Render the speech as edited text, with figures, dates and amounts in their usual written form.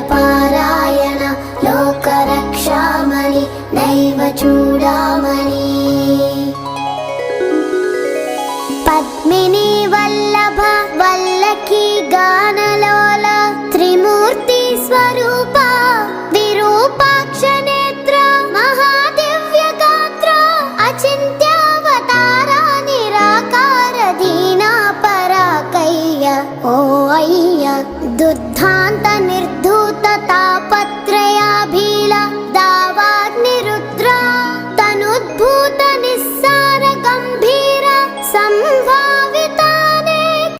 వేదపారాయణ లోకరక్షామణి నైవ చూడామణి పద్మిని వల్లభ వల్లకి గానలోల త్రిమూర్తి స్వరూప విరూపాక్ష నేత్ర మహాదివ్య గాత్ర అచింత్యావతార నిరాకార దీనా పరాకయ్య ఓ అయ్య దుర్ధాంత